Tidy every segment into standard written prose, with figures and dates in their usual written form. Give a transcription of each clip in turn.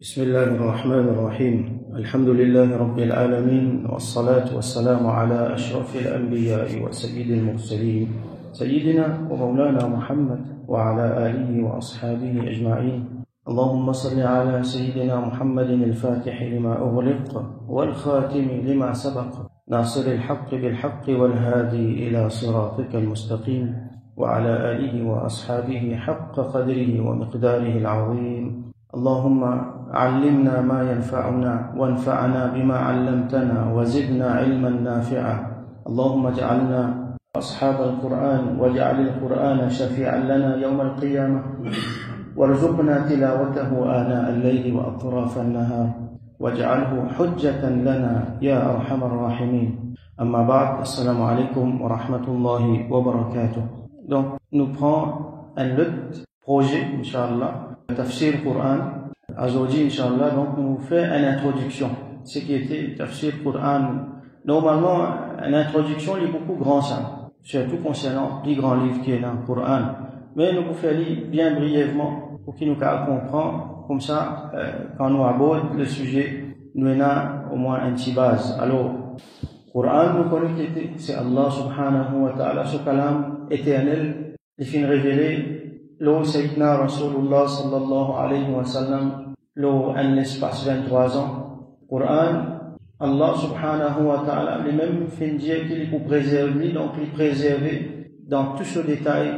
بسم الله الرحمن الرحيم الحمد لله رب العالمين والصلاة والسلام على أشرف الأنبياء وسيد المرسلين سيدنا ومولانا محمد وعلى آله وأصحابه أجمعين اللهم صل على سيدنا محمد الفاتح لما أغلق والخاتم لما سبق ناصر الحق بالحق والهادي إلى صراطك المستقيم وعلى آله وأصحابه حق قدره ومقداره العظيم اللهم علمنا ما ينفعنا وانفعنا بما علمتنا وزدنا علما نافعا اللهم اجعلنا أصحاب القرآن واجعل القرآن شفيعا لنا يوم القيامة وارزقنا تلاوته آناء الليل وأطراف النهار واجعله حجة لنا يا أرحم الراحمين أما بعد السلام عليكم ورحمة الله وبركاته. Donc nous prenons un autre projet Inch'Allah Tafsir Quran. Aujourd'hui, Inch'Allah, donc, nous fait une introduction. Ce qui était Tafsir Quran. Normalement, une introduction est beaucoup grand, ça. Surtout concernant les grands livres qui est dans le Quran. Mais nous pouvons faire bien brièvement pour qu'il nous comprenne. Comme ça, quand nous abordons le sujet, nous avons au moins un petit base. Alors, Quran, nous connaissons que c'est Allah subhanahu wa ta'ala, ce kalam éternel, il finit révélé. L'eau Sayyidina Rasulullah sallallahu alayhi wa sallam, l'eau un espace 23 ans. Coran, Allah subhanahu wa ta'ala, lui-même fait dire qu'il faut préserver, donc il préserver dans tout ce détail,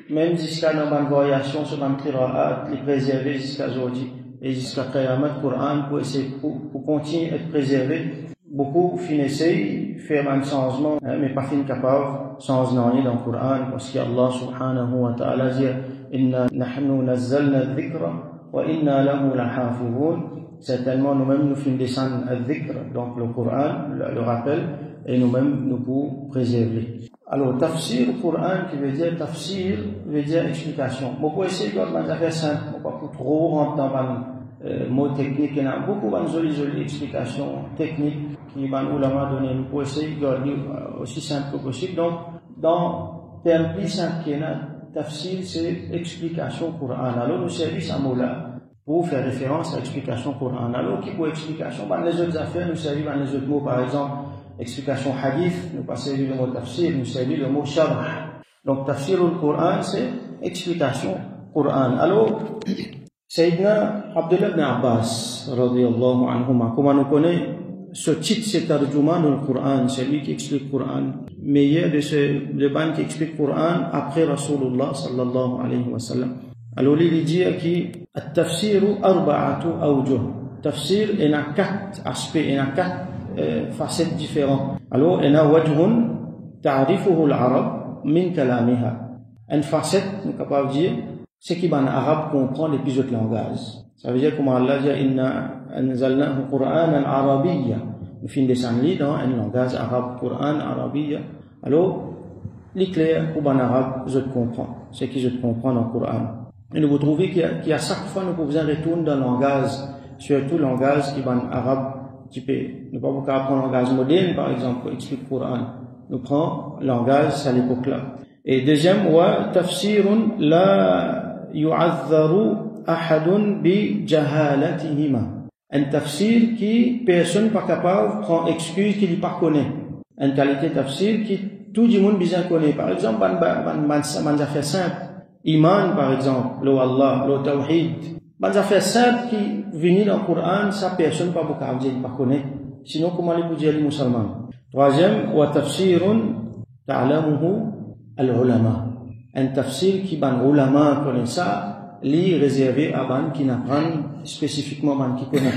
même jusqu'à nos variations sur notre qira'at, il préserver jusqu'à aujourd'hui et jusqu'à Qiyamat Coran pour essayer, pour continuer à être préservé. Beaucoup finissaient faire un changement, mais pas fin capable, changement dans le Coran, parce qu'Allah subhanahu wa ta'ala dit Inna nahnu nazzalna dhikra wa inna lahu lahafizun. Certainement, nous-mêmes, nous faisons descendre le dhikr, donc le Coran, le rappel, et nous-mêmes, nous pouvons préserver. Alors, tafsir, Coran, qui veut dire tafsir, veut dire explication. Beaucoup essayer de faire simple, pas pour trop rentrer dans mots techniques, il y a beaucoup de jolies explications techniques qui m'ont donné. Nous pouvons essayer de garder aussi simple que possible. Donc, dans le terme plus simple qu'il y a, tafsir, c'est explication Coran. Alors, nous servons à mot-là pour faire référence à l'explication Coran. Alors, qui pour explication, les autres affaires, nous servons dans les autres mots, par exemple, explication hadith, nous passons le mot tafsir, nous servons le mot sharh. Donc, tafsir au Coran, c'est explication Coran. Alors, Sayyidina Abdullah ibn Abbas, radiyallahu anhuma, comment nous connaissons, ce titre, c'est Tarjuman au Coran, c'est lui qui explique le Coran. Meilleur de bandes qui explique le Coran après Rasulullah sallallahu alayhi wa sallam. Alors, il dit qu'il التفسير أربعة أوجه. Tafsir, il y a 4 aspects, il y a 4 facettes différentes. Alors, il y a وجه تعرفه العرب من كلامها. Une facette, nous sommes capables de dire, c'est qui en arabe comprend les plus autres langages. Ça veut dire comme Allah dit Inna anzalnahu Qur'anan arabiyya. Nous finissons descendre dans un langage arabe, Qur'an arabiyya. Alors, l'éclair pour en arabe, je comprends. C'est qui je comprends dans le Qur'an. Et nous vous trouvez qu'il y a chaque fois nous pouvons retourner dans le langage, surtout le langage qui est en arabe typé. Nous ne pouvons pas apprendre le langage moderne, par exemple, pour expliquer le Qur'an. Nous prenons le langage à l'époque-là. Et deuxième, wa tafsirun la yu'adharu ahadun bi jahalatihima. Un tafsir qui personne pas capable prend excuse qu'il ne pas connaît. Une qualité tafsir qui tout le monde bien connaît. Par exemple, man affaire simple, iman par exemple, le Allah, le tawhid. Man affaire simple qui viennent dans le Coran, ça personne pas beaucoup dire pas connaît. Sinon comment les dire les musulmans. Troisième, wa tafsirun ta'lamuhu al-ulama. Un tafsir qui ban ulama connaît ça. Li réservé à ban qui n'apprennent spécifiquement ban qui connaît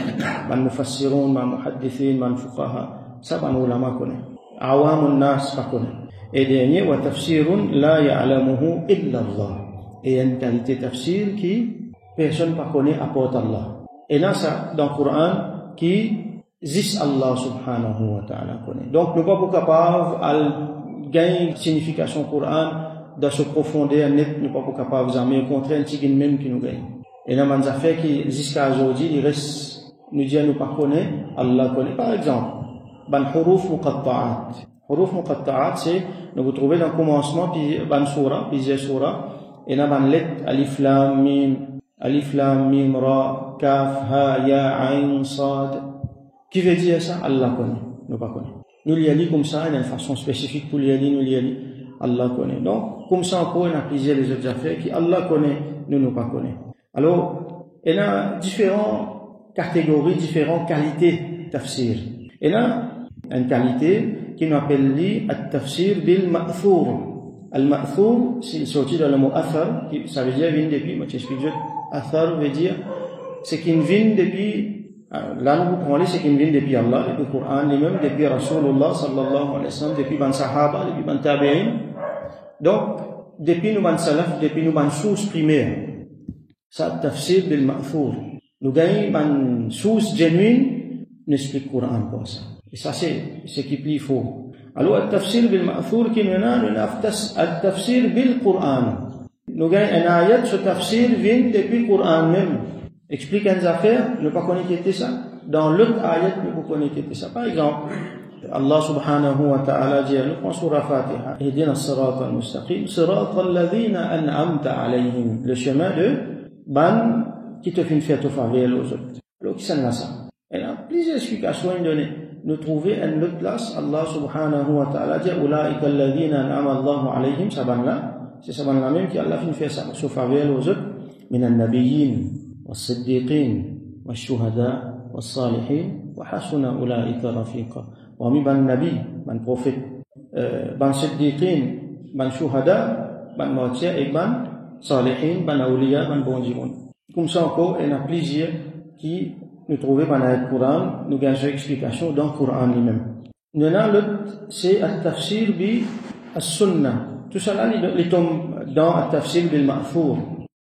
ban mufassirun ban muhaddithin ban fuqaha ça ban ulama connaît awamun nas pas connaît. Et dernier wa tafsirun la ya'lamuhu illa Allah. Et une qualité tafsir qui personne pas connaît à part Allah. Et là ça dans le Coran qui juste Allah subhanahu wa ta'ala connaît. Donc nous pas capables à gagner signification Coran dans ce profondeur net, nous ne sommes pas capables de mais au contraire, un petit même qui nous gagne. Et dans les affaires qui, jusqu'à aujourd'hui, il reste, nous disons, nous ne connaissons pas, Allah connaît. Par exemple, ban huruf muqatta'at. Huruf muqatta'at, c'est, nous vous trouvez dans le commencement, puis ban surah, plusieurs surah, et dans ban lettre, alif lam, mim, Alif Lam Mim Ra Kaf Ha Ya Ain Sad. Qui veut dire ça? Allah connaît, nous pas connaît. Nous l'y allons comme ça, il y a une façon spécifique pour l'y aller, nous l'y allons. Allah connaît. Donc, comme ça encore, on a plusieurs les autres affaires qui Allah connaît, nous pas connaît. Alors, il y a différentes catégories, différentes qualités de tafsir. Il y a une qualité qui nous appelle le-tafsir bil-ma'thur. Al-ma'thur, c'est sorti dans le mot athar, ça veut dire vient depuis, moi j'explique juste, athar veut dire, c'est qu'il vient depuis, là nous prenons c'est qu'il vient depuis Allah, depuis le Coran, lui-même, depuis Rasulullah sallallahu alayhi wa sallam, depuis ban sahaba, depuis ban tabi'in. Donc, depuis nous ban salaf, depuis nous ban source primaire, ça tafsir bil-ma'thur. Nous gagnons ban source genuine, nous explique le Coran pour ça. Et ça c'est ce qui est plus faux. Alors, التفسير بالمأثور qui nous a التفسير بالقرآن. Nous gagnons un ayat, ce tafsir vient depuis le Coran même. Explique une affaire, ne pas connaître ça. Dans l'autre ayat, ne pas connaître ça. Par exemple, Allah subhanahu wa ta'ala dit, nous prenons surah Fatiha, Ihdina as-sirata al-mustaqim, sirata alladhina an'amta alayhim. Le chemin de ban qui te fait une fête au faveur aux autres. Alors, qui s'en a ça? Il y a plusieurs explications données. Nous trouver une autre place, Allah subhanahu wa ta'ala dit, Ulaika alladhina an'ama Allahu alayhim, saban-là, c'est saban-là même qui Allah fait ça, au faveur aux autres, min an-nabiyyin, was-siddiqin, wash-shuhada, was-salihin, wa hasuna ulaika rafiqa. Wa mi ban nabi, ban prophète, ban siddiqin, ban shuhada, ban martyrs et ban salihin, ban awliya, ban bon Dieu. Comme ça encore, il y en a plusieurs qui nous trouvons dans le Coran, nous avons une explication dans le Coran lui-même. Nous avons l'autre, c'est le tafsir bi as-sunnah. Tout cela, il tombe dans le tafsir bil ma'thur.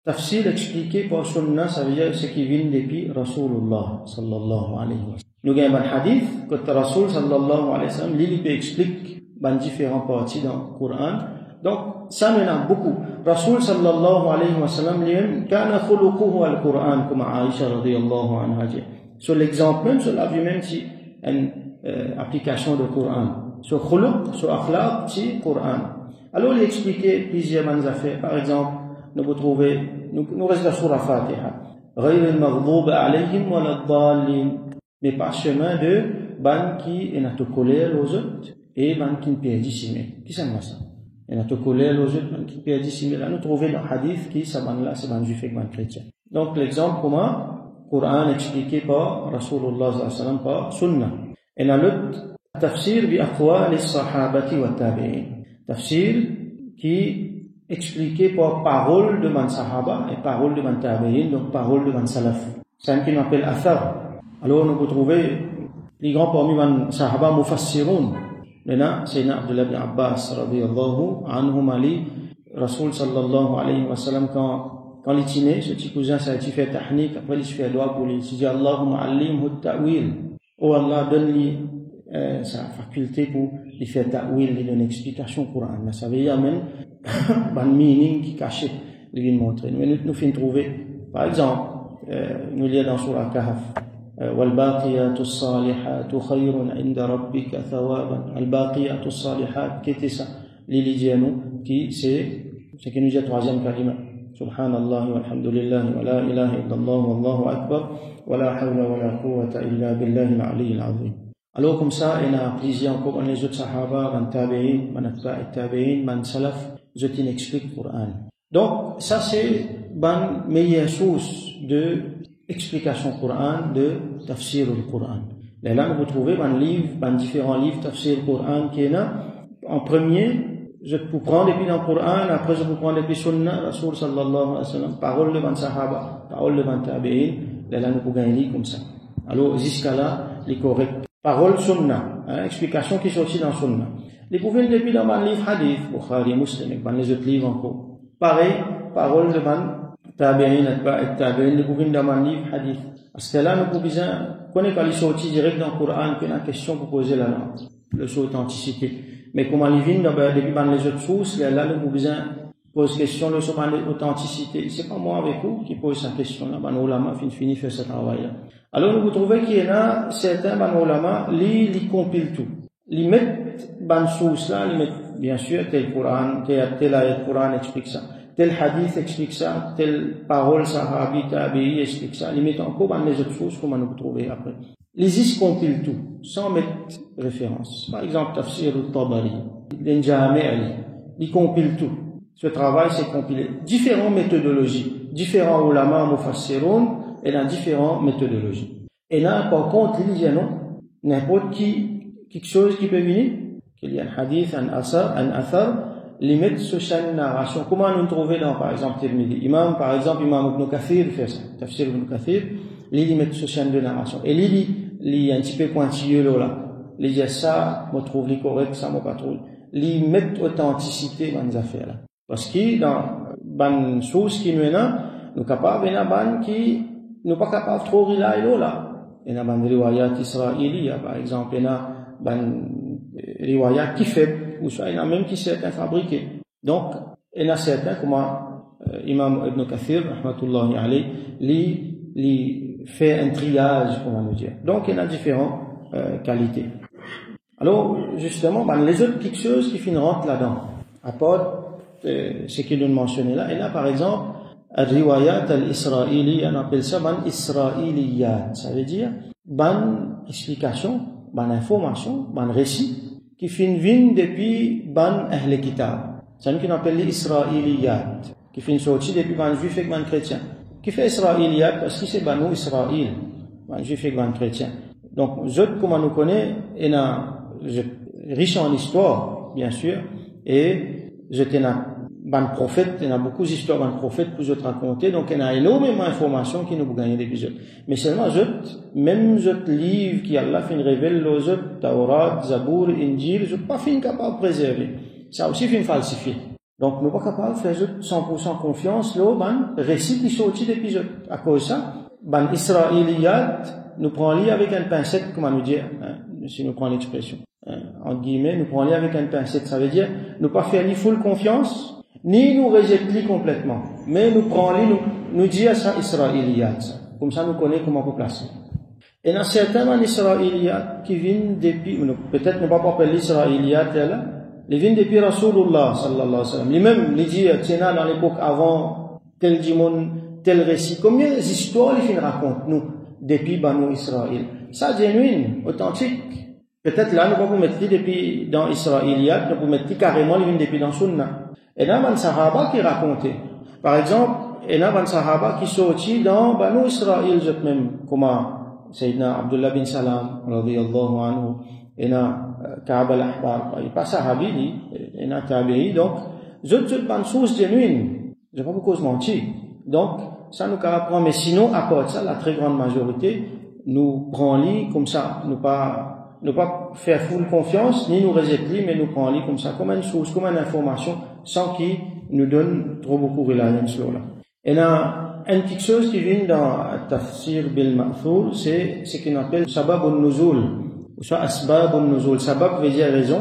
Tafsir expliqué par sunnah, ça veut dire ce qui vient depuis Rasulullah sallallahu alayhi wa sallam. Nous avons un hadith que Rasul sallallahu alayhi wa sallam, il explique dans différentes parties dans le Coran. Donc, ça nous a beaucoup. Rasul sallallahu alayhi wa sallam, lui-même, kana khuluquhu al-Qur'an, comme Aïcha radiyallahu anha dit. Sur l'exemple même, sur la vie même, c'est une application de Coran. Sur khuluq, sur akhlaq, c'est Coran. Alors, il expliquait plusieurs affaires. Par exemple, nous retrouvons, nous restons sur la Fatiha. غير المغضوب عليهم ولا الضالين. Mais pas chemin de ban qui est notre colère aux autres et ban qui ne perdit simé. Qui ça ça? Et notre colère aux autres qui perdit simé. Là, nous trouvons dans le hadith qui ça ban là, c'est ban juif et ban chrétien. Donc, l'exemple, comment? Coran expliqué par Rasulullah sallallahu alayhi wa sallam par Sunnah. Et dans l'autre, tafsir bi aqwal as-sahabati wa tabi'in. Tafsir qui expliqué par parole de man sahaba et parole de man tabi'in, donc parole de man salaf. C'est un qui nous appelle athar. Alors nous pouvons trouver les grands parmi man sahaba mufassirun. Maintenant, c'est Abdullah ibn Abbas radiyallahu anhum ali Rasul sallallahu alayhi wa sallam quand il tinait, ce petit cousin, ça a été fait tahnik, après il se fait doigt pour lui, il se dit Allahumma allimhu ta'wil. Oh Allah, donne-lui sa faculté pour lui faire ta'wil, lui donner une explication au Coran. Ça veut dire même, un meaning qui cachait, lui montrer. Nous finissons trouver, par exemple, nous lisons dans Surah Kahf, والباقيات الصالحات خير عند ربك ثوابا. الباقيات الصالحات, qui était ça? L'Ilidiano, qui c'est ce qui nous dit la troisième kalima. Subhanallah walhamdulillah wa la ilaha illallah wallahu akbar wa la hawla wa la quwwata illa billahi al-ali al-azim. Alors comme ça, il y a plusieurs encore dans les autres sahaba, ban tabi'in, ban atba'i tabi'in, ban salaf, je t'explique le Coran. Donc ça c'est ban meilleure source de explication Coran, de tafsir le Coran. Et là nous trouvons ban livre, ban différents livres tafsir Coran qui est là. En premier, je peux prendre depuis dans le Coran, après je peux prendre depuis Sunnah, Rasul sallallahu alayhi wa sallam, parole de ban sahaba, parole de ban tabi'in, et là nous pouvons gagner comme ça. Alors jusqu'à là, les corrects. Parole Sunnah, explication qui est sortie dans Sunnah. Les pouvons depuis dans ban livre hadith, Bukhari, Muslim, et ban les autres livres encore. Pareil, parole de ban tabi'in, tabi'in, les pouvons dans ban livre hadith. Parce que là nous pouvons connaître quand il est sorti direct dans le Coran, qu'il y a une question pour poser là, le saut authenticité. Mais comment il vient depuis les autres sources, là, nous pouvons poser question le saut authenticité. C'est pas moi avec vous qui pose cette question là, ban ulama fini faire ce travail là. Alors vous trouvez qu'il y en a certains ban ulama, ils compilent tout. Ils mettent ban source là, ils mettent bien sûr tel Coran, tel ayat Coran explique ça. tel hadith explique ça, telle parole sahabi, tabi'i explique ça. Ils mettent encore dans les autres sources qu'on va nous trouver après. Les is compilent tout, sans mettre référence. Par exemple, Tafsir al-Tabari, l'Injami Ali, ils compilent tout. Ce travail, c'est compilé. Différentes méthodologies, différents ulama mufassiroun, et dans différentes méthodologies. Et là, par contre, il y a non, n'importe qui, quelque chose qui peut venir, qu'il y a un hadith, un athar, les mettre sur chaîne narration. Comment nous trouver dans, par exemple, Tirmidhi? Par exemple, Imam Ibn Kathir fait ça. Tafsir Ibn Kathir, les mettre sur chaîne de narration. Et les un petit peu pointilleux là. Les dire ça, me trouve les correct, ça me pas trouvé. Les mettre authenticité dans les affaires là. Parce que dans une source qui nous est là, nous capables, il y a ban qui nous pas capables trop relier là. Il y a ban riwayat israélien, par exemple, il y a ban riwayat qui fait, ou soit il y en a même qui certains fabriqués. Donc, il y en a certains, comme Imam Ibn Kathir, rahmatullahi alayhi, li fait un triage, on va nous dire. Donc, il y en a différentes qualités. Alors, justement, les autres petites choses qui rentrent là-dedans, à part ce qu'il nous mentionné là, il y a par exemple, al-riwayat al-isra'ili, on appelle ça ban isra'iliyat. Ça veut dire, ban explication, ban information, ban récit, qui viennent depuis ban ahl kitab. C'est ce qu'on appelle les isra'iliyat, qui viennent sortir depuis ban juif et ban chrétien. Qui fait isra'iliyat parce que c'est banou Israël, ban juif et ban chrétien. Donc, comme on nous connaît, il y a riche en histoire, bien sûr, et j'étais ban prophète, il y a beaucoup d'histoires ban prophète pour te raconter, donc il y a énormément d'informations qui nous gagnent depuis eux. Mais seulement même ce livre qui Allah fin révèle les autres, Taurat, Zabour, Injil, je pas fin capable de préserver. Ça aussi fin falsifié. Donc nous pas capable de faire 100% confiance là, ban récit qui sorti depuis eux. À cause de ça, ban israéliyat, nous prenons avec une pincette, comment nous dire, si nous prenons l'expression. Entre guillemets, nous prenons avec une pincette. Ça veut dire, nous pas faire ni full confiance, ni nous rejeter complètement. Mais nous prenons, nous dire ça israéliyat. Comme ça, nous connaissons comment on placer. Et il y a certains israéliyat qui viennent depuis, peut-être ne pas appeler israéliyat là, ils viennent depuis Rasulullah sallallahu alayhi wa sallam. Lui-même, il dit, tiens, dans l'époque avant, tel dimon, tel récit. Combien d'histoires ils racontent, nous, depuis Banu Israël? Ça, genuine, authentique. Peut-être là, nous pouvons mettre depuis dans Israéliyat, nous pouvons mettre carrément les vignes depuis dans Sunna. Et là, il y a un Sahaba qui racontait. Par exemple, il y a un Sahaba qui sortit dans Banu Israël, même, comme Sayyidina Abdullah bin Salam, radiyallahu anhu, il y a Ka'ab al-Ahbar, il n'y a pas Sahabi, il y a Tabi'i, donc, c'est une source genuine. Je ne sais pas pourquoi je mentis. Donc, ça nous apprend, mais sinon, à part ça, la très grande majorité, nous prenons comme ça, nous pas faire full confiance, ni nous rejeter, mais nous prenons comme ça, comme une source, comme une information, sans qu'il nous donne trop beaucoup de reliance là. Et là, une petite chose qui vient dans Tafsir bil Ma'thur, c'est ce qu'on appelle Sabab al-Nuzul, ou soit Asbab al-Nuzul. Sabab veut dire raison.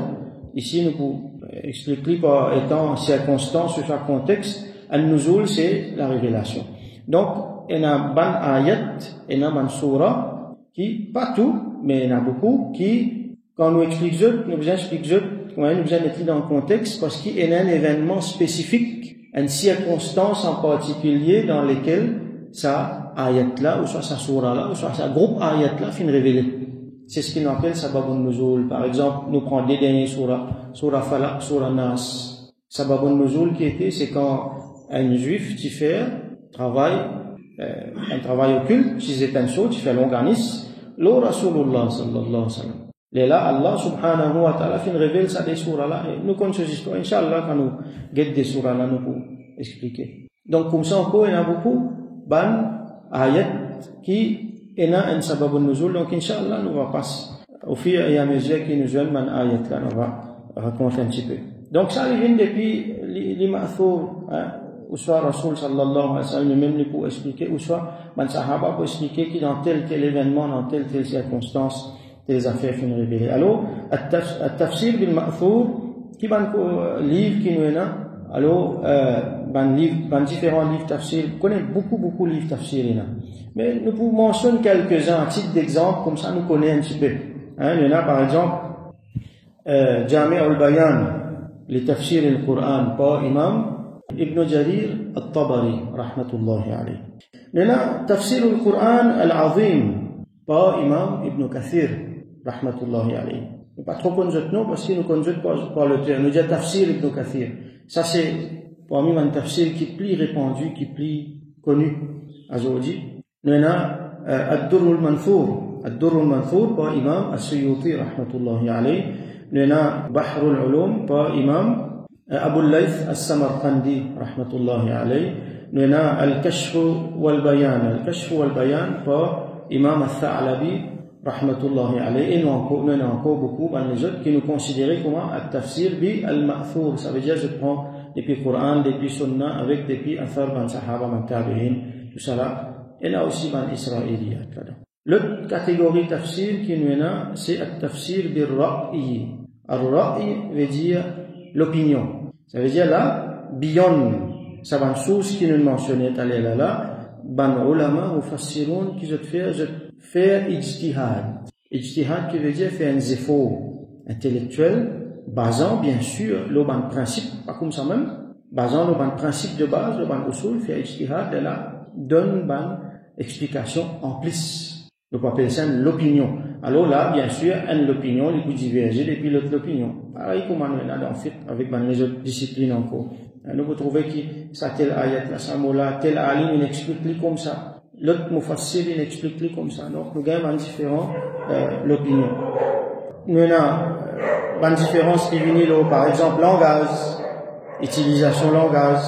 Ici, nous pouvons expliquer par étant circonstance ou soit contexte. Al-Nuzul, c'est la révélation. Donc, il y a ban ayat, il y a ban surah, qui, pas tout, mais il y en a beaucoup, qui, quand nous expliquons, nous expliquons, nous mettons dans le contexte, parce qu'il y a un événement spécifique, une circonstance en particulier dans laquelle ça ayat-là, ou soit sa surah-là, ou soit sa groupe ayat-là, fin révélé. C'est ce qu'on appelle Sababun Nuzul. Par exemple, nous prenons les derniers surah Falaq, surah Nas. Sababun Nuzul qui était, c'est quand un juif, tu fais, un travail occulte, si c'est un saut, tu fais l'organisme, le Rasulullah sallallahu alayhi wa sallam. Et là, Allah subhanahu wa ta'ala fin révèle ça des surahs là, et nous connaissons ces histoires, Inch'Allah, quand nous guettons des surahs là, nous pouvons expliquer. Donc, comme ça encore, il y en a beaucoup, ayat, qui est un sababun nuzul, donc Inch'Allah, nous va passer, au fur et à mesure qu'il nous donne ayat là, nous va raconter un petit peu. Donc, ça, il vient depuis les ma'thur, ou soit Rasul sallallahu alayhi wa sallam, même pour expliquer, ou soit man sahaba pour expliquer qui dans tel événement, dans telle circonstance, telles affaires finissent révélées. Alors, at-tafsir bil ma'thur, qui ban livre qui nous est là, alors, ban différents livres tafsir, on connaît beaucoup de livres tafsir là. Mais nous pouvons mentionner quelques-uns à titre d'exemple, comme ça nous connaissons un petit peu. Il y en a par exemple, Jami' al-Bayan, les tafsir et le Coran, par Imam Ibn Jarir al-Tabari, rahmatullahi alayhi. Nous avons Tafsir al-Qur'an al-Azim par Imam Ibn Kathir, rahmatullahi alayhi. Nous ne pas trop connaître non parce que nous connaissons pas le terme. Nous avons Tafsir Ibn Kathir. Ça c'est parmi un tafsir qui est plus répandu, qui est plus connu aujourd'hui. Nous avons Ad-Durr al-Manthur. Ad-Durr al-Manthur par Imam As-Suyuti, rahmatullahi alayhi. Nous avons Bahr al-Ulum par Imam Abu al-Layth As-Samarqandi, rahmatullahi alayhi. Nous avons Al-Kashf wal-Bayan. Al-Kashf wal-Bayan par Imam Al-Tha'labi, rahmatullahi alayhi. Et nous avons encore beaucoup les autres qui nous considèrent comme Al-Tafsir bi al-Ma'thur. Ça veut dire je prends depuis Coran, depuis Sunnah, avec depuis Athar, ban Sahaba, ban Tabi'in, tout ça là. Et là aussi ban Israéliyat là-dedans. L'autre catégorie tafsir qui nous a, c'est Al-Tafsir bil-Ra'i. Al-Ra'i veut dire l'opinion. Ça veut dire là, beyond, ça va une source qui nous mentionnait là, ban ulama ou fassiroun qui je fais ijtihad. Ijtihad qui veut dire faire un effort intellectuel, basant bien sûr le ban principe, pas comme ça même, basant le ban principe de base, le ban usul, faire ijtihad, et là, donne ban explication en plus. Donc on appelle ça l'opinion. Alors là, bien sûr, l'opinion, il peut diverger depuis l'autre l'opinion. Pareil comme on est là dans fait avec les autres disciplines encore. Nous vous trouvez que ça tel ayat, là, ça mot là, tel alim, il explique comme ça. L'autre mufassir, il explique comme ça. Donc nous avons un différent l'opinion. Nous avons une différence qui vient là, par exemple, langage, utilisation langage.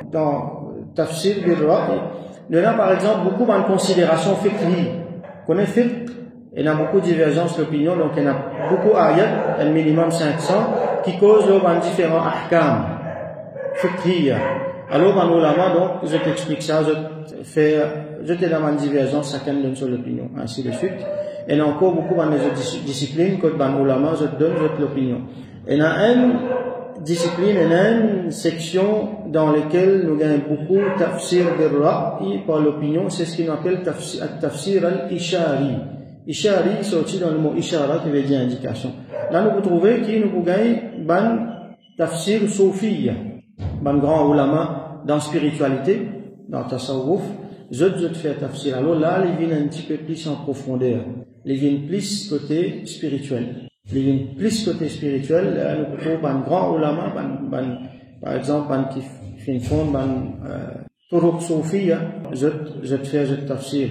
Dans Tafsir bil-Ra'i, nous avons par exemple beaucoup de considérations fiqhi. Qu'on est fiqh, il y a beaucoup de divergences d'opinion, donc il y a beaucoup d'ayats, un minimum 500, qui causent différents ahkam, fiqhi. Alors, dans ulama, donc, je t'explique ça, je te donne une divergence, chacun donne son opinion, ainsi de suite. Il y a encore beaucoup de disciplines, que dans ulama, je te donne l'opinion. Il y a une discipline, il y a une section dans laquelle nous gagnons beaucoup tafsir bil-Ra'i par l'opinion, c'est ce qu'on appelle tafsir al-Ishari. Ishari, c'est sorti dans le mot Ishara qui veut dire indication. Là, nous vous trouvez qui nous gagnons ban tafsir soufiyya, ban grand ulama dans spiritualité, dans tasawwuf, je fais tafsir. Alors là, il vient un petit peu plus en profondeur. Il vient plus côté spirituel. Il vient plus côté spirituel, nous trouvons un grand ulama, par exemple, qui fait une forme, turuq soufiyya, je fais tafsir.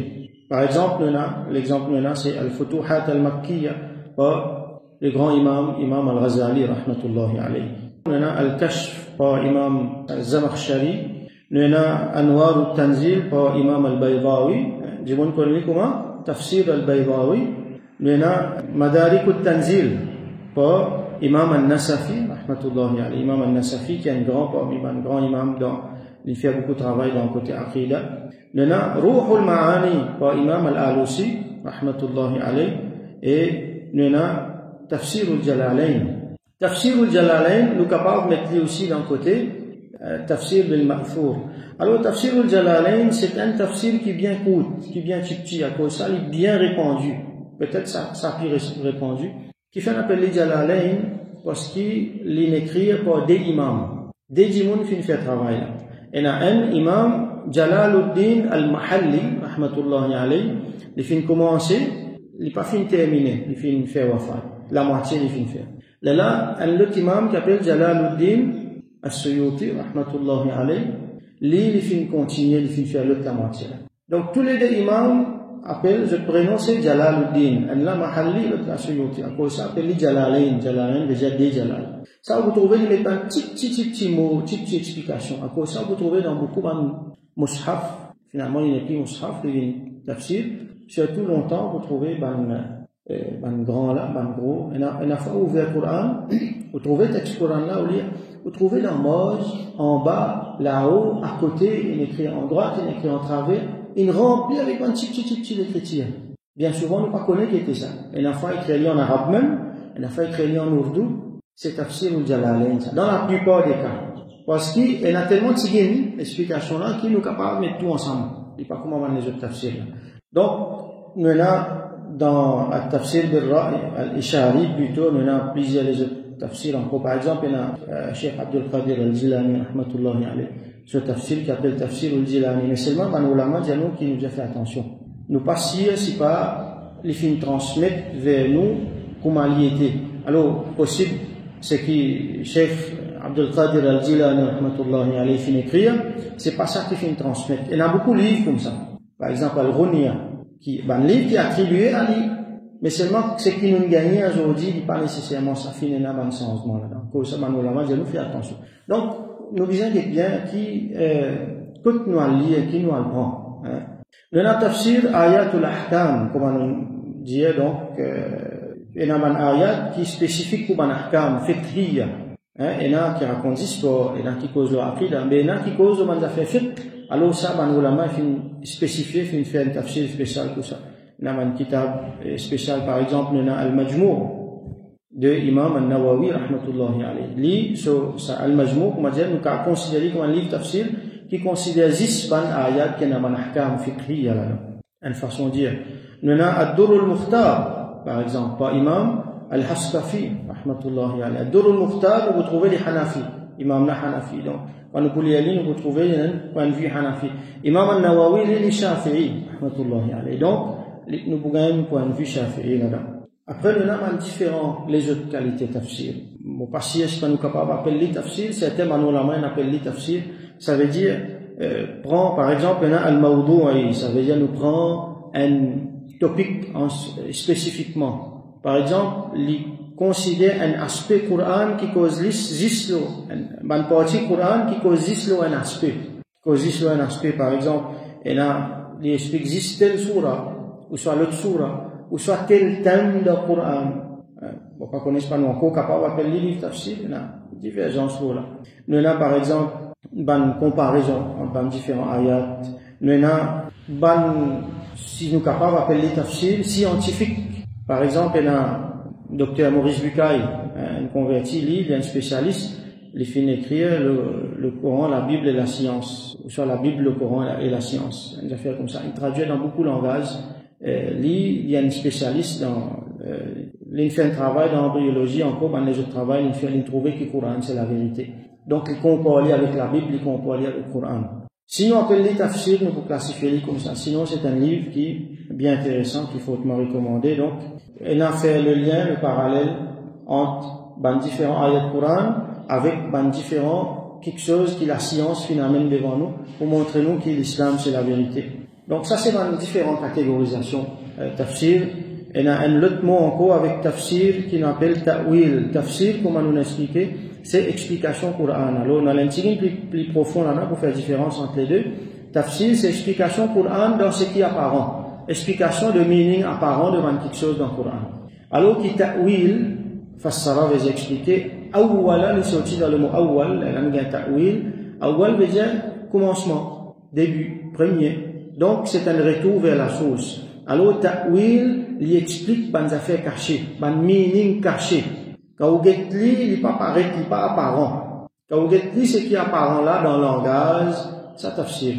Par exemple, l'exemple c'est Al-Futuhat al-Makkiyya par le grand imam al-Ghazali, rahmatullahi alayhi. Nous avons Al-Kashf par imam al-Zamakhshari. Nous avons Anwar al-Tanzil par imam al-Baydawi. Je vous connais comment? Tafsir al-Baydawi. Nous avons Madarik al-Tanzil par imam al-Nasafi, rahmatullahi alayhi. Imam al-Nasafi qui est un grand imam il fait beaucoup de travail dans le côté aqida. Nous avons Ruh al-Ma'ani par imam al-Alusi, rahmatullahi alayhi. Et nous avons Tafsir al-Jalalain. Tafsir al-Jalalain, nous sommes capables de mettre aussi dans le côté Tafsir bil-Ma'thur. Alors, Tafsir al-Jalalain, c'est un tafsir qui est bien court, qui est bien petit, à cause de ça, il est bien répandu. Peut-être ça a plus répandu. Qui fait appeler Jalalain parce qu'il est écrit par des imams. Des imams qui fait travail là. Il y a un imam, Jalaluddin al-Mahalli, rahmatullahi alayhi, il fait commencer, il n'est pas fin terminé, il fait faire wafat. La moitié, il fait faire. Là, un autre imam qui s'appelle Jalaluddin As-Suyuti, rahmatullahi alayhi, lui, il fait continuer, il fait faire l'autre la moitié. Donc, tous les deux imams appellent, je prononce Jalaluddin, un la Mahalli, l'autre la Suyuti. À cause ça, appelle Jalalain, Jalalain, déjà des Jalal. Ça, vous trouvez, il met un petit mot, petite explication. À cause ça, vous trouvez dans beaucoup de mushaf, finalement, il n'est plus mushaf, il est tafsir. Surtout longtemps, vous trouvez, grand là, gros. Et la fois où vous ouvrez le Coran, vous trouvez le texte Coran là, vous trouvez la mose, en bas, là-haut, à côté, il est écrit en droite, il est écrit en travers, il remplit avec un petit écriture. Bien souvent, on ne pas connaît qui était ça. Et la fois, il écrit en arabe même, et la fois, il écrit en ourdou, c'est Tafsir al-Jalalain, dans la plupart des cas. Parce qu'il y a tellement de explications là qu'il nous est capable de mettre tout ensemble. Il n'est pas comment on va les autres tafsirs là. Donc, nous avons dans le Tafsir bil-Ra'i, al-Ishari, plutôt, nous avons plusieurs les autres tafsir encore. Par exemple, il y a Cheikh Abdul Qadir al-Jilani, rahmatullahi alayhi, ce tafsir qui appelle Tafsir al-Jilani. Mais seulement, ben, ulama, qui nous a fait attention. Nous pas si pas les films transmettent vers nous comment il était. Alors, possible, c'est que Cheikh Abdul Qadir al-Jilani, rahmatullahi alayhi, fin écrire, c'est pas ça qui fait transmettre. Il y a beaucoup de livres comme ça. Par exemple, Al-Ghuniya, un livre qui est attribué à lui. Mais seulement, ce qui nous gagne aujourd'hui, il n'est pas nécessairement ça finit dans le changement là-dedans. Pour ça, nous fait attention. Donc, nous disons que bien qui, que nous allons lire, qui nous allons prendre. Le tafsir, ayatul ahkam, comme on dit, donc, il y a un ayat qui est spécifique pour un ahkam, fiqhiyya. Il y en a qui racontent l'histoire, il y en a qui causent le aqida, mais il y en a qui causent le affaires fiqh. Alors ça, ben, ulama fin spécifié, fin faire un tafsir spécial pour ça. Il y a un kitab spécial, par exemple, il y a Al-Majmou' de Imam Al-Nawawi, rahmatullahi alayhi. Lui, ça, Al-Majmou', comment dire, nous avons considéré comme un livre tafsir qui considère 10 ayat qui ont un ahkam fiqhiyya là. Une façon de dire. Il y a Ad-Durr al-Mukhtar, par exemple, par Imam Al-Haskafi, rahmatullahi alayhi. Ad-Durr al-Mukhtar, vous trouvez les Hanafi, Imam Hanafi, donc. Quand nous pouvons aller, nous trouver un point de vue Hanafi. Imam Al-Nawawi, les Shafi'i, rahmatullahi alayhi. Donc, nous pouvons un point de vue Shafi'i là-dedans. Après, nous avons différents, les autres qualités tafsir. Bon, pas si est-ce que nous sommes capables d'appeler tafsir, certains manolama appellent tafsir. Ça veut dire, prend, par exemple, al-mawdu'i, ça veut dire nous prend un topic spécifiquement. Par exemple, considère un aspect Coran qui cause zislo, une partie Coran qui cause zislo un aspect. Cause zislo un aspect, par exemple, il existe telle surah, ou soit l'autre surah, ou soit tel thème de Coran. Bon, pas connaître pas nous encore capable d'appeler les livres tafsir, il y a divergence là. Nous avons, par exemple, une comparaison entre différents ayats. Nous avons, si nous sommes capables d'appeler les tafsir scientifiques. Par exemple, il y a Docteur Maurice Bucaille, un converti, il est un spécialiste, il finit d'écrire le Coran, la Bible et la science, ou soit la Bible, le Coran et la science, une affaire comme ça. Il traduit dans beaucoup de langages. Il y a un spécialiste il fait un travail dans l'embryologie, encore dans les autres travaux, il trouve que le Coran c'est la vérité. Donc il compare avec la Bible, il compare avec le Coran. Sinon, appelle les tafsir, nous pouvons classifier comme ça. Sinon, c'est un livre qui est bien intéressant, qu'il faut me recommander. Donc, il a fait le lien, le parallèle entre différents ayats du Coran avec différents quelque chose que la science finalement devant nous pour montrer nous que l'islam c'est la vérité. Donc ça c'est dans différentes catégorisations. Tafsir, il y a un autre mot encore avec tafsir qui appelle ta'wil. Tafsir, comme on nous a expliqué, c'est explication Coran. Alors on a l'insigne plus profond là pour faire différence entre les deux. Tafsir, c'est explication Coran dans ce qui est apparent. Explication de meaning apparent devant quelque chose dans le Coran. Alors qui ta'wil, fassara veut expliquer, awwala, nous sorti dans le mot awwal, là nous avons ta'wil. Awwal veut dire commencement, début, premier. Donc c'est un retour vers la source. Alors ta'wil, il explique des affaires cachées, des meaning cachés. Quand vous dites il n'est pas pareil, il n'est pas apparent. Quand vous dites ce qui est apparent là dans le langage, ça tafsir.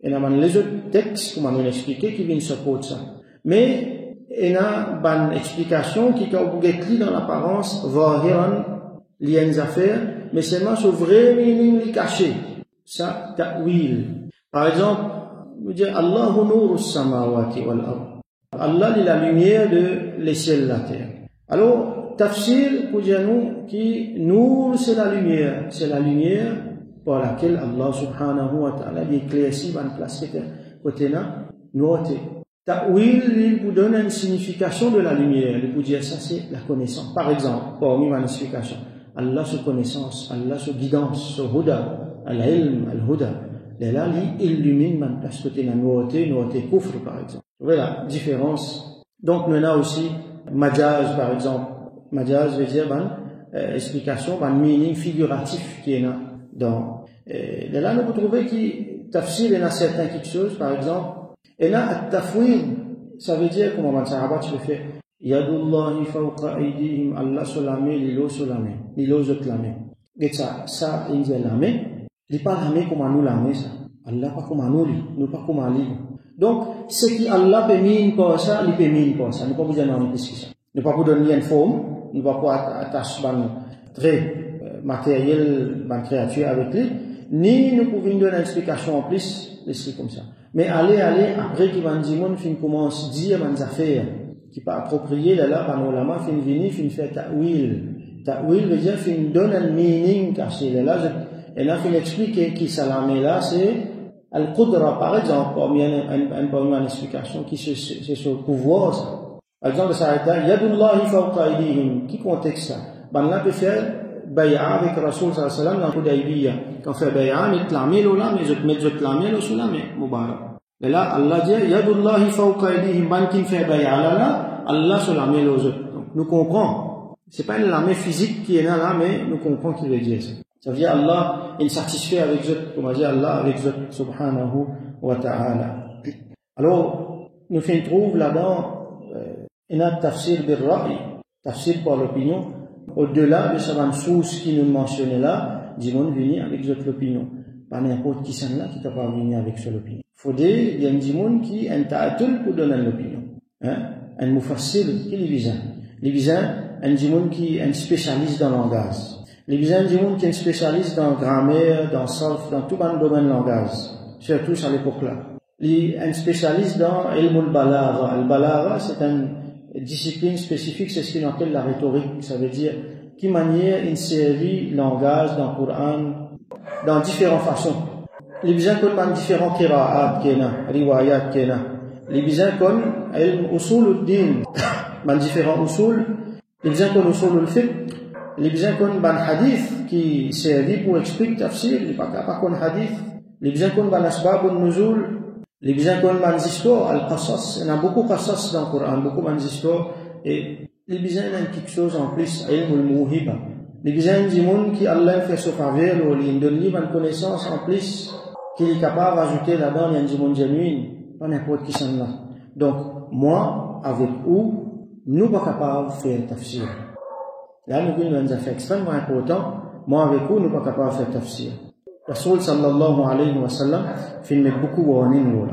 Et il y a les autres textes, comme on nous expliqué, qui viennent supporter ça. Mais il y a une explication qui, quand vous dites dans l'apparence, vahiran, il y a une affaire, mais seulement ce vrai meaning caché. Ça, ta'wil. Par exemple, vous dites Allahu nuru samawati wal ard. Allah est la lumière de les ciels et la terre. Alors, tafsir, pour dire nous, qui nous, c'est la lumière par laquelle Allah subhanahu wa ta'ala éclaircit une place côté là, noté. Ta'wil, il vous donne une signification de la lumière. Il vous dit ça, c'est la connaissance. Par exemple, parmi une explication, Allah se connaissance, Allah se guidance, se huda, al-ilm, al-huda. Là, il illumine une place côté là, noté kufr, par exemple. Vous voyez la différence. Donc, nous avons aussi majaz, par exemple. Majaz veut dire explication, meaning figuratif qui est là dans. Et là, nous pouvons trouver que tafsir, il y a certains quelque chose, par exemple. Et là, at-tafwid, ça veut dire, comment on va tu le fais, Yadullahi fawqa aydihim, Allah sur la main, l'ilo sur la main, l'ilo sur la main. Et ça, il dit la main, il n'est pas la main comme nous la main, ça. Allah pas comme nous pas comme nous. Donc, ce qui Allah permet pour ça, il permet pour ça. Nous ne pouvons pas vous donner une discussion. Nous ne pouvons pas vous donner une forme, nous ne pouvons pas attacher très matériel, ban créature avec lui, ni nous pouvons donner une explication en plus, laisser comme ça. Mais aller, après qu'il va dire, mon fin commence à dire, ban affaires, qui pas approprié, là, ban ulama, fin venir, fin faire ta'wil. Ta'wil veut dire, fin donne un meaning caché, là, et là, fin explique qui salamé là, c'est, Al-Qudra, par exemple, une explication qui c'est sur le pouvoir, ça. Par exemple, ça a été, Yadullahi fawqa aydihim. Qui contexte ça? Ben là, peut faire, bay'a avec Rasul sallallahu alayhi wa sallam dans Hudaybiyah. Quand on fait bay'a, met la main là, mais je mets la main sous la main, Mubarak. Et là, Allah dit, Yadullahi fawqa aydihim. Ben qui fait bay'a là, Allah sur la main aux autres. Donc, nous comprenons. C'est pas la main physique qui est là, mais nous comprenons qu'il veut dire ça. Ça veut dire Allah est satisfait avec eux, comme on dit Allah avec eux, subhanahu wa ta'ala. Alors, nous trouvons là-dedans, il y a un tafsir bil-ra'i, tafsir par l'opinion, au-delà de cette source qui nous mentionnait là, disons venir avec eux l'opinion. Pas n'importe qui c'est là qui t'a pas venir avec son opinion. Faut dire, il y a un dimon qui est un ta'atul pour donner l'opinion. Un mufassir qui les vise. Les vise, un dimon qui est un spécialiste dans le langage. Les bizarres du monde qui est spécialiste dans la grammaire, dans le sarf, dans tout le domaine de langage, surtout à l'époque-là. Il est un spécialiste dans ilm al-balagha. Al-balagha, c'est une discipline spécifique, c'est ce qu'on appelle la rhétorique. Ça veut dire qui manière insérer langage dans le Coran dans différentes façons. Les bizarres ont différents qira'at, riwayat, les bizarres ont ilm usul al-din, dans différents usul. Les bizarres ont usul al-fiqh. Les gens qui ont un hadith qui servi pour expliquer tafsir, les pas qu'on hadith. Les gens qui ont un asbab al-nuzul, les gens qui ont un histoire, al-qasas, il y a beaucoup de qasas dans le Coran, beaucoup d'histoires, et les gens ont quelque chose en plus, ilm al-muhiba. Les gens du monde qui Allah fait ce faveur, ou ils donnent une connaissance en plus, qu'il est capable d'ajouter là-dedans, il y a du monde genuine, pas n'importe qui sont là. Donc, moi, avec vous, nous pas capables de faire tafsir. Là, nous avons un affaire extrêmement important. Moi, avec vous, nous ne sommes pas capables de faire tafsir. Rasul sallallahu alayhi wa sallam filme beaucoup de warning.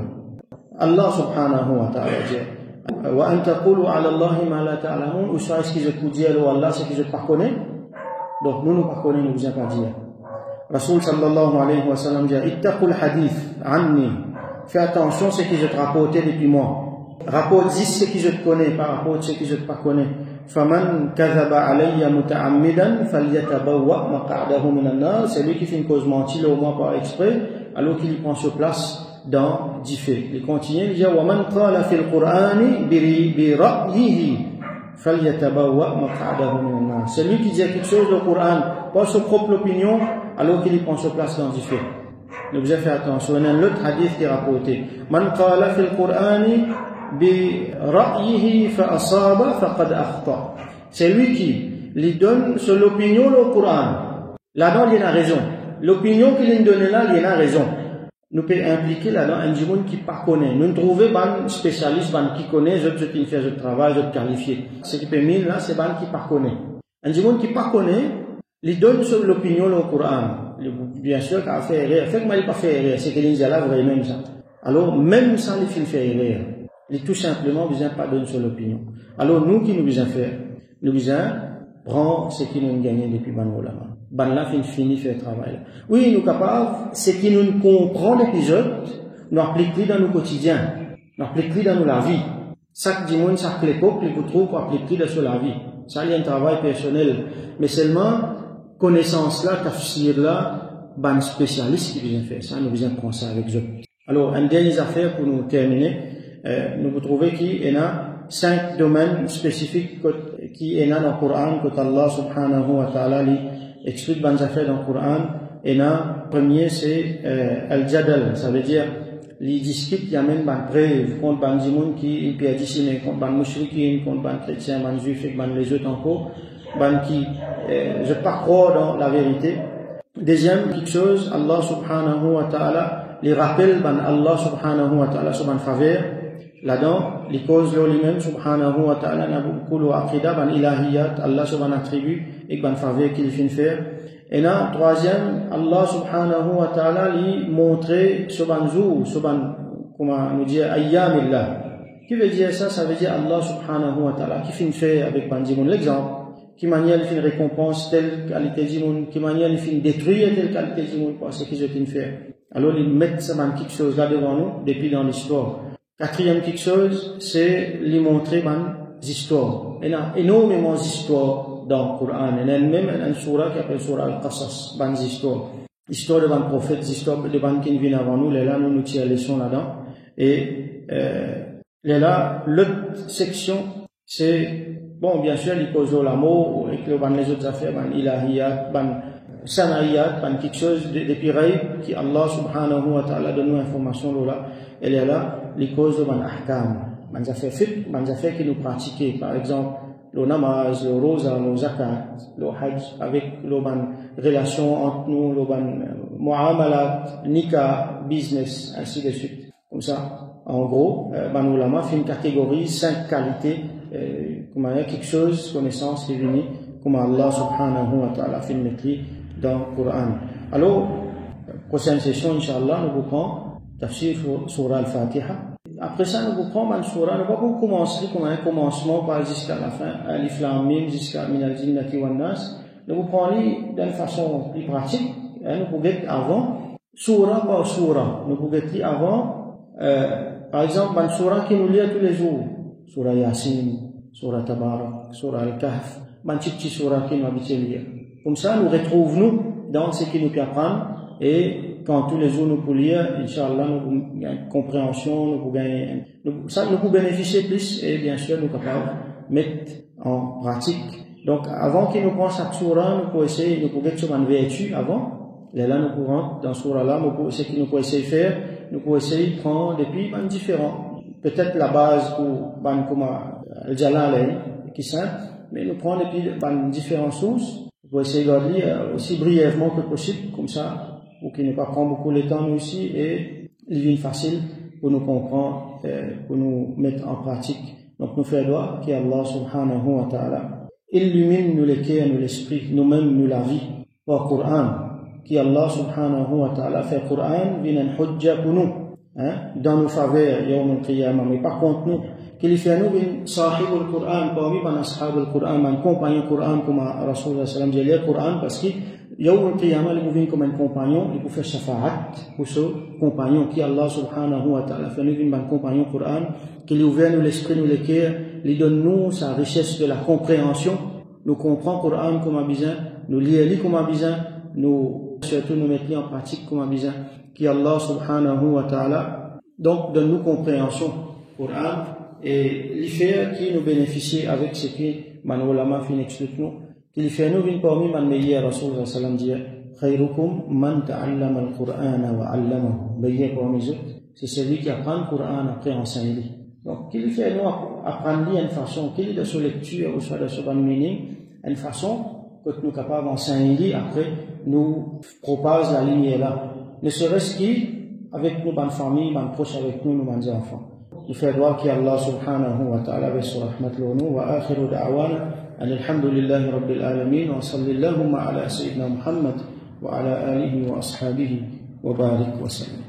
Allah subhanahu wa ta'ala dit wa an taqulu ala Allahi ma la ta'lamun. Ou soit est-ce que je peux dire à Allah ce que je ne connais pas? Donc, nous ne connaissons pas, nous ne pouvons pas dire. Rasul sallallahu alayhi wa sallam dit ittaqul hadith anni. Fais attention à ce que je te rapporte depuis moi. Rapporte 10 ce que je te connais, pas rapporte ce que je ne connais pas. فَمَنْ كَذَبَ عَلَيَّ مُتَعَمِّدًا فَلْيَتَبَوَّأْ مَقْعَدَهُ مِنَ النَّارِ. C'est lui qui fait une cause mentie, au moins par exprès, alors qu'il prend sur place dans 10 faits. Il continue, il dit وَمَنْ قَالَ فِي الْقُرْآنِ بِرَأْيِهِ فَلْيَتَبَوَّأْ مَقْعَدَهُ مِنَ النَّارِ. C'est lui qui dit quelque chose au Coran, pas sa propre opinion, alors qu'il prend sur place dans 10 faits. Donc vous avez fait attention. Il y a un autre hadith qui est rapporté. مَنْ قَالَ فِي الْقُرْآنِ برأيه فأصاب فقد أخطأ. C'est lui qui lui donne sur l'opinion au Coran. Là-dedans, il y a raison. L'opinion qu'il lui donne là, il y a raison. Nous pouvons impliquer là-dedans un monde qui ne connaît pas. Nous trouvons un spécialiste qui connaît, je qui fait le travail, je qualifié. Ce qui peut mettre là, c'est un qui ne connaît. Un monde qui ne connaît, il donne sur l'opinion au Coran. Bien sûr, qu'il a fait erreur. Fait que moi, il n'a pas fait erreur. C'est que l'India là, vraiment même ça. Alors, même sans les films faire erreur. Il est tout simplement besoin pas donner sur l'opinion. Alors nous qui nous besoin faire, nous besoin prendre ce qui nous gagné depuis ban ulama. Ban là fini faire travail. Oui, nous capables, ce qui nous comprend l'épisode, nous appliquer dans nos quotidiens, nous appliquer dans la vie. Chaque dimanche, chaque époque, les vous trouvez qu'on appliquer dans la vie. Ça il y a un travail personnel, mais seulement connaissance là, tafsir là, ban spécialiste qui besoin faire ça, nous besoin prendre ça avec eux. Alors, une dernière affaire pour nous terminer. Nous vous trouvez qu'il y a 5 domaines spécifiques qui est dans le Coran, que Allah subhanahu wa ta'ala explique dans affaires dans le Coran. Et le premier, c'est al-jadal, ça veut dire les disputes qui amènent des preuves contre des gens qui sont dissimés, contre des mouchriquins, contre des chrétiens, des juifs et les autres encore, qui je pas croire dans la vérité. Deuxième quelque chose, Allah subhanahu wa ta'ala les rappelle Allah subhanahu wa ta'ala sur une faveur. Là-dedans, les causes de lui-même, subhanahu wa ta'ala, n'a beaucoup l'aqida, ban ilahiyat, Allah sur un attribut, et ban faveur qu'il fait faire. Et là, troisième, Allah subhanahu wa ta'ala, lui montrer sur un jour, sur un, comment nous dire, ayyamillah. Qui veut dire ça? Ça veut dire Allah subhanahu wa ta'ala, qui fait faire avec ban dimon. L'exemple, qui manière il fait récompense telle qualité du monde, qui manière il fait détruire telle qualité du monde parce qu'ils ont fait. Alors ils mettent ça dans quelque chose là devant nous depuis dans l'histoire. Quatrième quelque chose, c'est lui montrer des histoires. Il y a énormément d'histoires dans le Coran. Il y a même une surah qui s'appelle surah Al-Qasas, des histoires. Histoire de des prophètes, histoires de des qui viennent avant nous, là nous tirons les leçons là-dedans. Et là, l'autre section, c'est, bon, bien sûr, il cause de l'amour, et que les autres affaires, ilahiyat, sanayat, quelque chose de pire, qui Allah subhanahu wa ta'ala donne nous information là. Elle est là, les causes de ahkam. Des affaires fiqh, des affaires qui nous pratiquons. Par exemple, le namaz, le rosa, le zakat, le hajj, avec les relations entre nous, le muamalat, nikah, business, ainsi de suite. Comme ça, en gros, ulama fait une catégorie, 5 qualités, quelque chose, connaissance qui est venue, comme Allah subhanahu wa ta'ala fait une maîtrise dans le Coran. Alors, prochaine session, Inch'Allah, nous vous prenons tafsir surah al-Fatiha. Après ça, nous vous prenons une surah, nous allons commencer comme un commencement par jusqu'à la fin, alif lam mim jusqu'à min al-jinnati wan nas. Nous vous prenons d'une façon plus pratique, nous pouvons avant, surah par surah. Nous pouvons avant, par exemple, une surah qui nous lit tous les jours, surah Yasin, surah Tabarak, surah Al-Kahf, une petite surah qui nous habitue lire. Comme ça, nous retrouvons dans ce qui nous apprend et quand tous les jours nous pouvons lire, Inch'Allah, nous pouvons gagner compréhension, nous pouvons gagner, nous pouvons bénéficier plus et bien sûr, nous sommes capables de mettre en pratique. Donc, avant qu'il nous prenne chaque surah, nous pouvons essayer, nous pouvons être sur une vertu avant. Et là, nous pouvons, dans ce surah-là, ce que nous pouvons essayer de faire, nous pouvons essayer de prendre des pays différents. Peut-être la base pour, comme Al-Jalal, qui est simple, mais nous prenons des pays différentes sources. Nous pouvons essayer de lire aussi brièvement que possible, comme ça, pour qu'il ne pas prendre beaucoup de temps nous aussi, et il devient facile pour nous comprendre, pour nous mettre en pratique. Donc, nous faisons droit qu'Allah subhanahu wa ta'ala illumine nous les cœurs, nous l'esprit, nous-mêmes, nous la vie, par Coran. Qu'Allah subhanahu wa ta'ala fait Coran, vient un hujja pour nous, dans nos faveurs, yawm al-qiyamah, mais par contre nous, qu'il fait nous, vient sahib al-Quran, parmi les ashab al-Quran, un compagnon Coran, comme Rasulullah sallam, j'ai lu le Coran, parce que Yawm al-Qiyamah, il vient comme un compagnon, il peut faire shafa'at pour ce compagnon qui Allah subhanahu wa ta'ala fait nous un compagnon Coran, qui lui ouvre nous l'esprit, nous le cœur, lui donne nous sa richesse de la compréhension, nous comprend Coran comme un besoin, nous lire comme un besoin, nous surtout nous mettre en pratique comme un besoin, qui Allah subhanahu wa ta'ala donc donne nous compréhension Coran et lui faire qui nous bénéficie avec ce qui Manu Ulama fin explique nous. Qu'il fait nous une parmi man meilleur Rasulullah sallam dit khayrukum man ta'allama al-Qur'ana wa 'allamahu. Meilleur parmi eux, c'est celui qui apprend le Coran après enseigner. Donc qu'il fait nous apprendre une façon qu'il de sa lecture ou soit de son meaning, une façon que nous capables d'enseigner après nous propage la lumière là. Ne serait-ce qu'avec nos bonnes familles, nos proches avec nous, nos bons enfants. Il fait droit qu'Allah subhanahu wa ta'ala wa rahmatullahi wa akhiru da'wana الحمد لله رب العالمين وصلى اللهم على سيدنا محمد وعلى آله وأصحابه وبارك وسلم